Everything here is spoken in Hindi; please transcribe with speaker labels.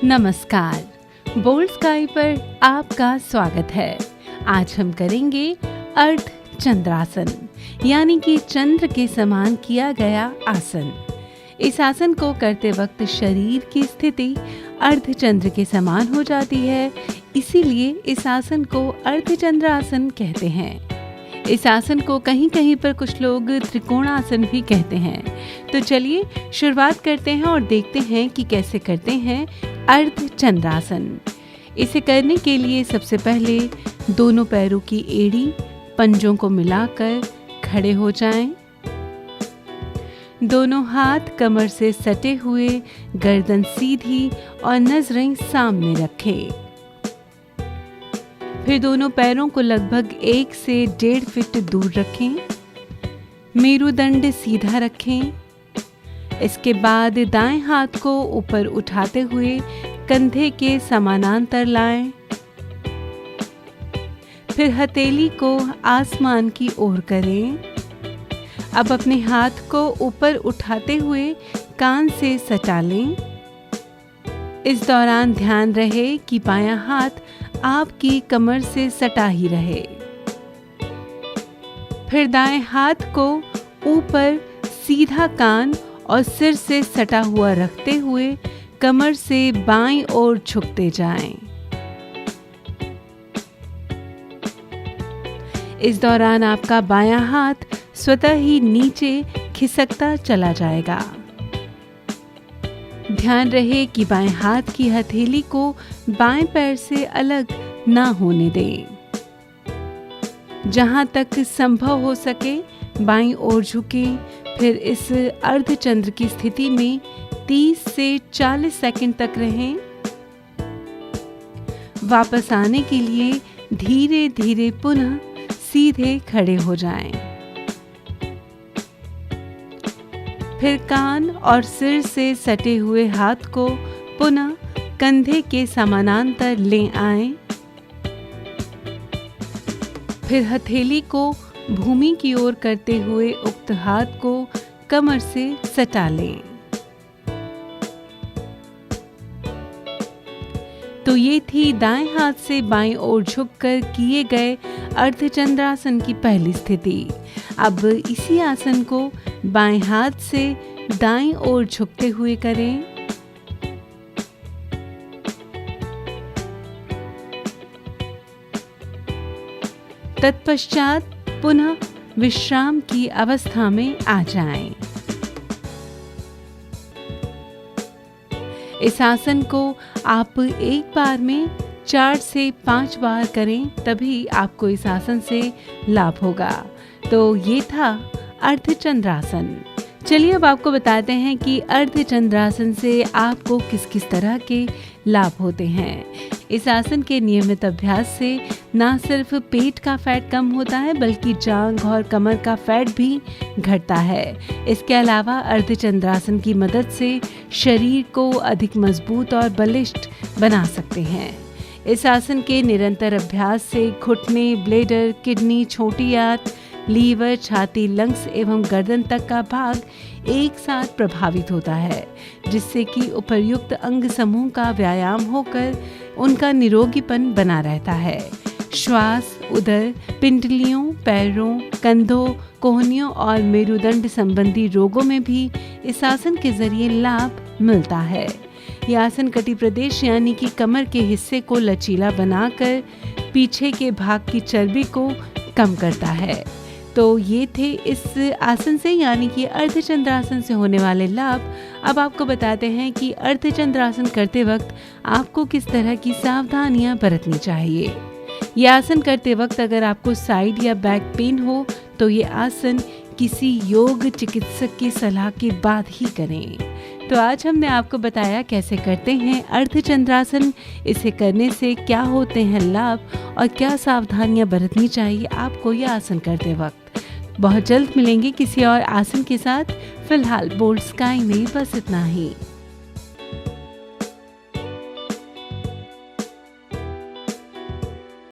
Speaker 1: नमस्कार, बोल्ड स्काई पर आपका स्वागत है। आज हम करेंगे अर्ध चंद्रासन, यानी कि चंद्र के समान किया गया आसन। इस आसन को करते वक्त शरीर की स्थिति अर्ध चंद्र के समान हो जाती है, इसीलिए इस आसन को अर्ध चंद्रासन कहते हैं। इस आसन को कहीं कहीं पर कुछ लोग त्रिकोणासन भी कहते हैं। तो चलिए शुरुआत करते हैं और देखते हैं कि कैसे करते हैं अर्ध चंद्रासन। इसे करने के लिए सबसे पहले दोनों पैरों की एड़ी पंजों को मिलाकर खड़े हो जाएं। दोनों हाथ कमर से सटे हुए, गर्दन सीधी और नजरें सामने रखें। फिर दोनों पैरों को लगभग 1 से 1.5 फीट दूर रखें। मेरुदंड सीधा रखें। इसके बाद दाएं हाथ को ऊपर उठाते हुए कंधे के समानांतर लाएं। फिर हथेली को आसमान की ओर करें। अब अपने हाथ को ऊपर उठाते हुए कान से सटा लें। इस दौरान ध्यान रहे कि बायां हाथ आपकी कमर से सटा ही रहे। फिर दाएं हाथ को ऊपर सीधा कान और सिर से सटा हुआ रखते हुए कमर से बाईं ओर झुकते जाएं। इस दौरान आपका बायां हाथ स्वतः ही नीचे खिसकता चला जाएगा। ध्यान रहे कि बाएं हाथ की हथेली को बाएं पैर से अलग ना होने दें। जहां तक संभव हो सके बाईं ओर झुकें। फिर इस अर्धचंद्र की स्थिति में 30 से 40 सेकंड तक रहें। वापस आने के लिए धीरे धीरे पुनः सीधे खड़े हो जाएं। फिर कान और सिर से सटे हुए हाथ को पुनः कंधे के समानांतर ले आएं। फिर हथेली को भूमि की ओर करते हुए उक्त हाथ को कमर से सटा लें। तो ये थी दाएं हाथ से बाईं ओर झुककर किए गए अर्धचंद्रासन की पहली स्थिति। अब इसी आसन को बाएं हाथ से दाईं ओर झुकते हुए करें। तत्पश्चात पुनः विश्राम की अवस्था में आ जाएं। इस आसन को आप एक बार में 4 से 5 बार करें, तभी आपको इस आसन से लाभ होगा। तो ये था अर्धचंद्रासन। चलिए अब आपको बताते हैं कि अर्धचंद्रासन से आपको किस किस तरह के लाभ होते हैं। इस आसन के नियमित अभ्यास से ना सिर्फ पेट का फैट कम होता है, बल्कि जांघ और कमर का फैट भी घटता है। इसके अलावा अर्धचंद्रासन की मदद से शरीर को अधिक मजबूत और बलिष्ठ बना सकते हैं। इस आसन के निरंतर अभ्यास से घुटने, ब्लेडर, किडनी, छोटी आंत, लीवर, छाती, लंग्स एवं गर्दन तक का भाग एक साथ प्रभावित होता है, जिससे कि उपर्युक्त अंग समूह का व्यायाम होकर उनका निरोगीपन बना रहता है। श्वास, उदर, पिंडलियों, पैरों, कंधों, कोहनियों और मेरुदंड संबंधी रोगों में भी इस आसन के जरिए लाभ मिलता है। यह आसन कटी प्रदेश यानी कि कमर के हिस्से को लचीला बनाकर पीछे के भाग की चर्बी को कम करता है। तो ये थे इस आसन से यानी कि अर्धचंद्रासन से होने वाले लाभ। अब आपको बताते हैं कि अर्धचंद्रासन करते वक्त आपको किस तरह की सावधानियां बरतनी चाहिए। यह आसन करते वक्त अगर आपको साइड या बैक पेन हो तो ये आसन किसी योग चिकित्सक की सलाह के बाद ही करें। तो आज हमने आपको बताया कैसे करते हैं अर्धचंद्रासन, इसे करने से क्या होते हैं लाभ और क्या सावधानियां बरतनी चाहिए आपको यह आसन करते वक्त। बहुत जल्द मिलेंगे किसी और आसन के साथ। फिलहाल बोल्ड स्काई में बस इतना ही।